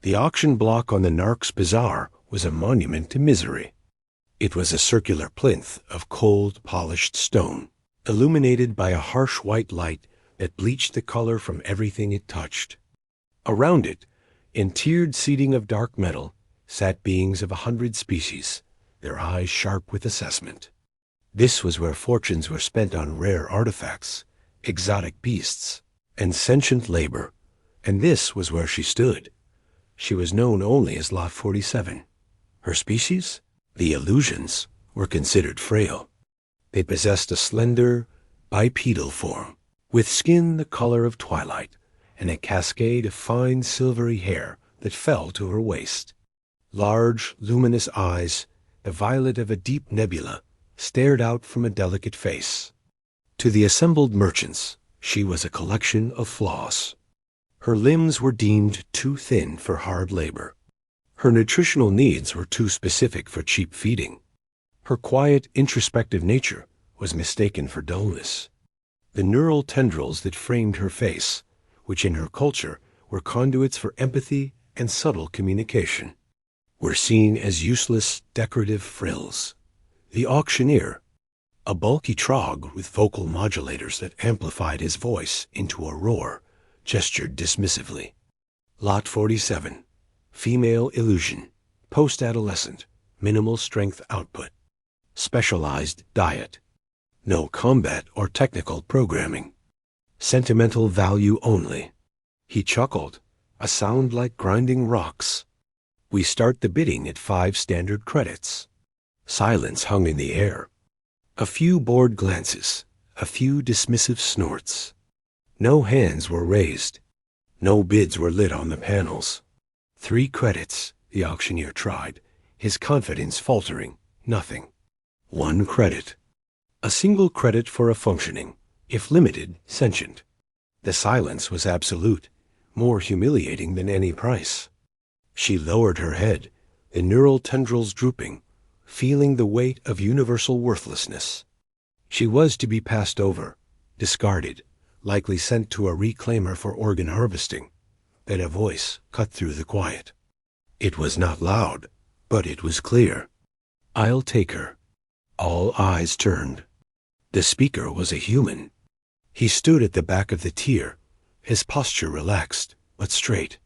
The auction block on the Narc's Bazaar was a monument to misery. It was a circular plinth of cold, polished stone, illuminated by a harsh white light that bleached the color from everything it touched. Around it, in tiered seating of dark metal, sat beings of 100 species, their eyes sharp with assessment. This was where fortunes were spent on rare artifacts, exotic beasts, and sentient labor, and this was where she stood. She was known only as Lot 47. Her species, the Illusions, were considered frail. They possessed a slender, bipedal form, with skin the color of twilight, and a cascade of fine silvery hair that fell to her waist. Large, luminous eyes, the violet of a deep nebula, stared out from a delicate face. To the assembled merchants, she was a collection of flaws. Her limbs were deemed too thin for hard labor. Her nutritional needs were too specific for cheap feeding. Her quiet, introspective nature was mistaken for dullness. The neural tendrils that framed her face, which in her culture were conduits for empathy and subtle communication, were seen as useless decorative frills. The auctioneer, a bulky trog with vocal modulators that amplified his voice into a roar, gestured dismissively. Lot 47. Female illusion. Post-adolescent. Minimal strength output. Specialized diet. No combat or technical programming. Sentimental value only. He chuckled, a sound like grinding rocks. We start the bidding at 5 standard credits. Silence hung in the air. A few bored glances, a few dismissive snorts. No hands were raised. No bids were lit on the panels. 3 credits, the auctioneer tried, his confidence faltering. Nothing. 1 credit. A single credit for a functioning, if limited, sentient. The silence was absolute, more humiliating than any price. She lowered her head, the neural tendrils drooping, feeling the weight of universal worthlessness. She was to be passed over, discarded, likely sent to a reclaimer for organ harvesting. Then a voice cut through the quiet. It was not loud, but it was clear. I'll take her. All eyes turned. The speaker was a human. He stood at the back of the tier, his posture relaxed, but straight.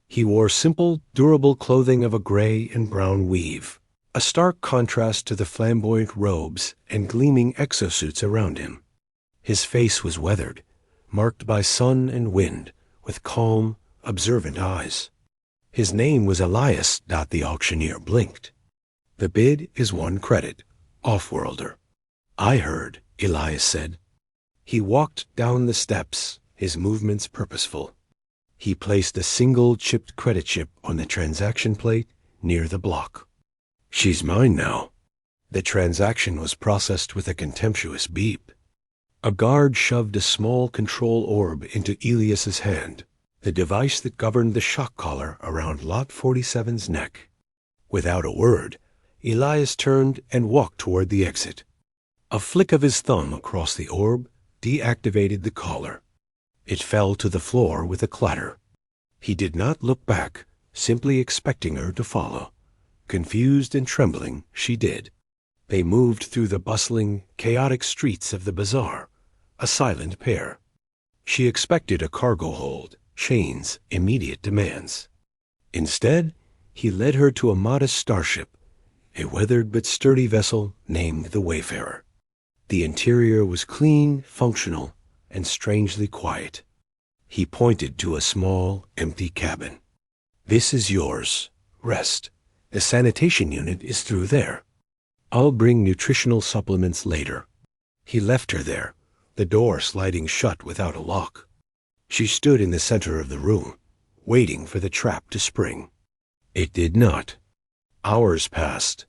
He wore simple, durable clothing of a gray and brown weave, a stark contrast to the flamboyant robes and gleaming exosuits around him. His face was weathered, marked by sun and wind, with calm, observant eyes. His name was Elias. The auctioneer blinked. The bid is 1 credit, off-worlder. I heard, Elias said. He walked down the steps, his movements purposeful. He placed a single chipped credit chip on the transaction plate near the block. She's mine now. The transaction was processed with a contemptuous beep. A guard shoved a small control orb into Elias's hand, the device that governed the shock collar around Lot 47's neck. Without a word, Elias turned and walked toward the exit. A flick of his thumb across the orb deactivated the collar. It fell to the floor with a clatter. He did not look back, simply expecting her to follow. Confused and trembling, she did. They moved through the bustling, chaotic streets of the bazaar, a silent pair. She expected a cargo hold, chains, immediate demands. Instead, he led her to a modest starship, a weathered but sturdy vessel named the Wayfarer. The interior was clean, functional, and strangely quiet. He pointed to a small, empty cabin. This is yours. Rest. The sanitation unit is through there. I'll bring nutritional supplements later. He left her there, the door sliding shut without a lock. She stood in the center of the room, waiting for the trap to spring. It did not. Hours passed.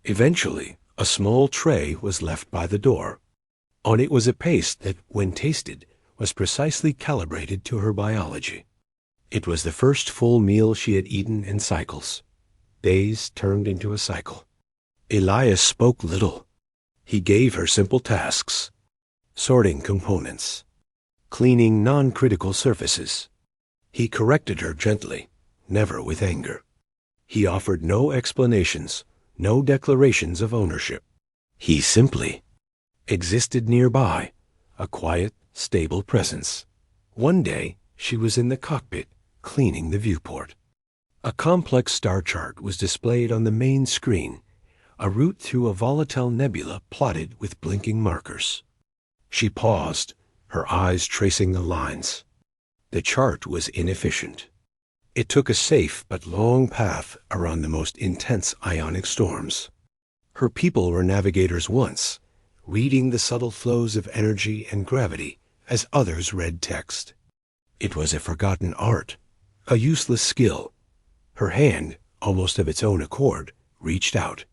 Eventually, a small tray was left by the door. On it was a paste that, when tasted, was precisely calibrated to her biology. It was the first full meal she had eaten in cycles. Days turned into a cycle. Elias spoke little. He gave her simple tasks: sorting components, cleaning non-critical surfaces. He corrected her gently, never with anger. He offered no explanations, no declarations of ownership. He simply existed nearby, a quiet, stable presence. One day, she was in the cockpit, cleaning the viewport. A complex star chart was displayed on the main screen, a route through a volatile nebula plotted with blinking markers. She paused, her eyes tracing the lines. The chart was inefficient. It took a safe but long path around the most intense ionic storms. Her people were navigators once, reading the subtle flows of energy and gravity as others read text. It was a forgotten art, a useless skill. Her hand, almost of its own accord, reached out.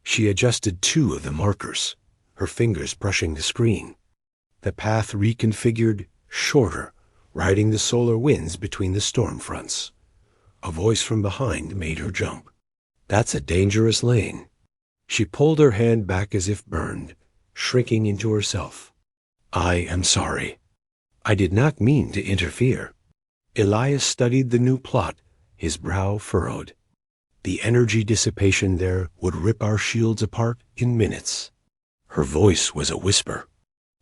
She adjusted 2 of the markers, her fingers brushing the screen. The path reconfigured, shorter, riding the solar winds between the storm fronts. A voice from behind made her jump. "That's a dangerous lane." She pulled her hand back as if burned, shrinking into herself. "I am sorry. I did not mean to interfere." Elias studied the new plot, his brow furrowed. The energy dissipation there would rip our shields apart in minutes. Her voice was a whisper.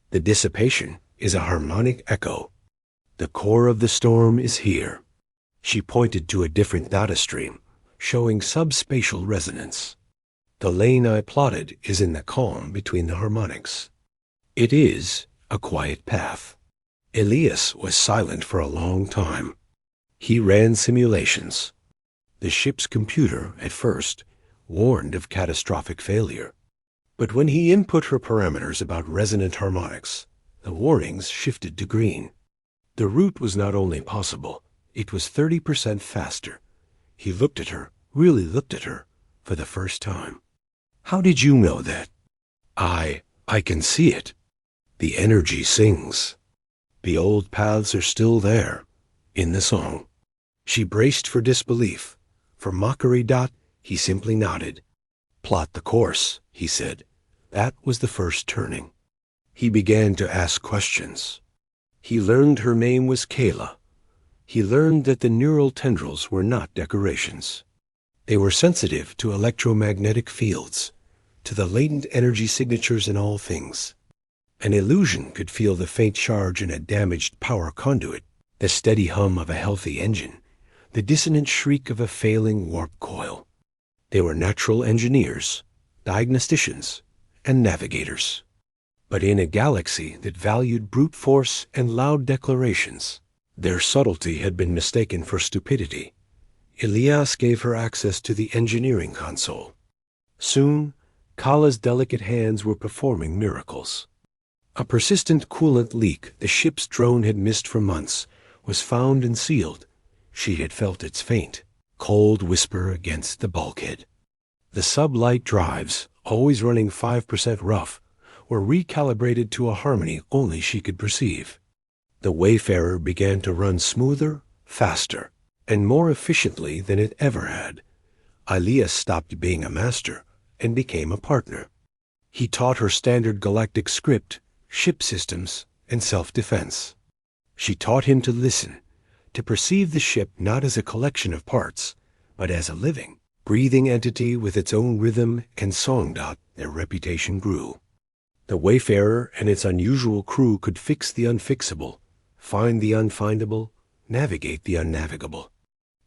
"The dissipation is a harmonic echo. The core of the storm is here." She pointed to a different data stream, showing subspatial resonance. "The lane I plotted is in the calm between the harmonics. It is a quiet path." Elias was silent for a long time. He ran simulations. The ship's computer, at first, warned of catastrophic failure. But when he input her parameters about resonant harmonics, the warnings shifted to green. The route was not only possible, it was 30% faster. He looked at her, really looked at her, for the first time. "How did you know that?" I can see it. The energy sings. The old paths are still there, in the song." She braced for disbelief. For mockery, he simply nodded. "Plot the course," he said. That was the first turning. He began to ask questions. He learned her name was Kayla. He learned that the neural tendrils were not decorations. They were sensitive to electromagnetic fields, to the latent energy signatures in all things. An illusion could feel the faint charge in a damaged power conduit, the steady hum of a healthy engine, the dissonant shriek of a failing warp coil. They were natural engineers, diagnosticians, and navigators. But in a galaxy that valued brute force and loud declarations, their subtlety had been mistaken for stupidity. Elias gave her access to the engineering console. Soon, Kala's delicate hands were performing miracles. A persistent coolant leak the ship's drone had missed for months was found and sealed. She had felt its faint, cold whisper against the bulkhead. The sublight drives, always running 5% rough, were recalibrated to a harmony only she could perceive. The Wayfarer began to run smoother, faster, and more efficiently than it ever had. Elias stopped being a master and became a partner. He taught her standard galactic script, ship systems, and self-defense. She taught him to listen, to perceive the ship not as a collection of parts, but as a living, breathing entity with its own rhythm and song. Their reputation grew. The Wayfarer and its unusual crew could fix the unfixable, find the unfindable, navigate the unnavigable.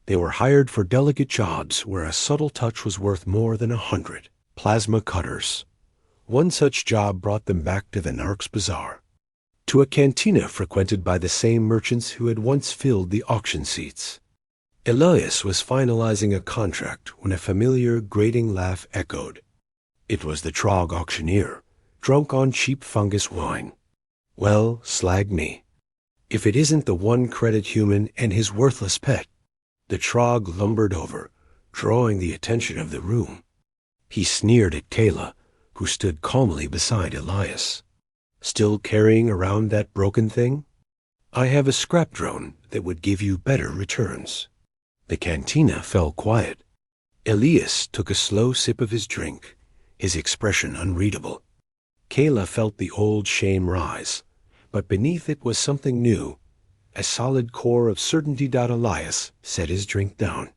They were hired for delicate jobs where a subtle touch was worth more than 100. Plasma cutters. One such job brought them back to the Narc's Bazaar, to a cantina frequented by the same merchants who had once filled the auction seats. Elias was finalizing a contract when a familiar, grating laugh echoed. It was the Trog auctioneer, drunk on cheap fungus wine. "Well, slag me. If it isn't the one-credit human and his worthless pet." The Trog lumbered over, drawing the attention of the room. He sneered at Kayla, who stood calmly beside Elias. "Still carrying around that broken thing? I have a scrap drone that would give you better returns." The cantina fell quiet. Elias took a slow sip of his drink, his expression unreadable. Kayla felt the old shame rise, but beneath it was something new, a solid core of certainty. Elias set his drink down.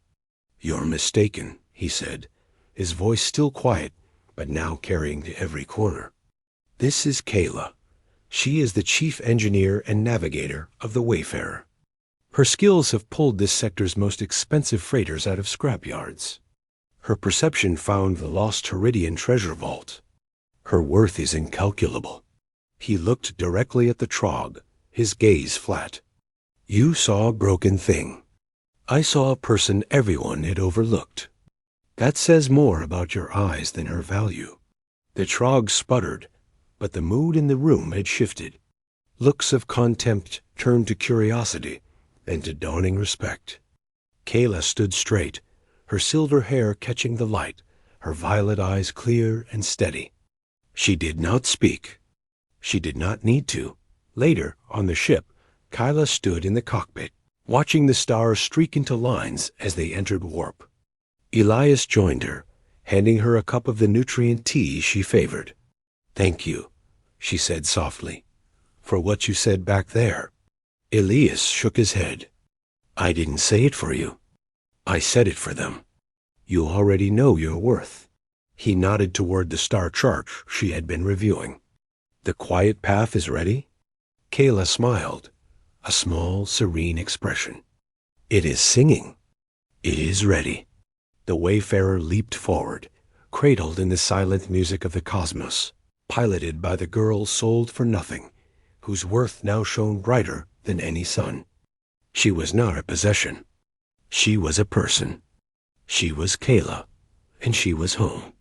"You're mistaken," he said, his voice still quiet, but now carrying to every corner. "This is Kayla. She is the chief engineer and navigator of the Wayfarer. Her skills have pulled this sector's most expensive freighters out of scrapyards. Her perception found the lost Heridian treasure vault. Her worth is incalculable." He looked directly at the Trog, his gaze flat. "You saw a broken thing. I saw a person everyone had overlooked. That says more about your eyes than her value." The Trog sputtered, but the mood in the room had shifted. Looks of contempt turned to curiosity and to dawning respect. Kayla stood straight, her silver hair catching the light, her violet eyes clear and steady. She did not speak. She did not need to. Later, on the ship, Kyla stood in the cockpit, watching the stars streak into lines as they entered warp. Elias joined her, handing her a cup of the nutrient tea she favored. "Thank you," she said softly, "for what you said back there." Elias shook his head. "I didn't say it for you. I said it for them. You already know your worth." He nodded toward the star chart she had been reviewing. "The quiet path is ready?" Kayla smiled, a small, serene expression. "It is singing. It is ready." The Wayfarer leaped forward, cradled in the silent music of the cosmos, piloted by the girl sold for nothing, whose worth now shone brighter than any sun. She was not a possession. She was a person. She was Kayla, and she was home.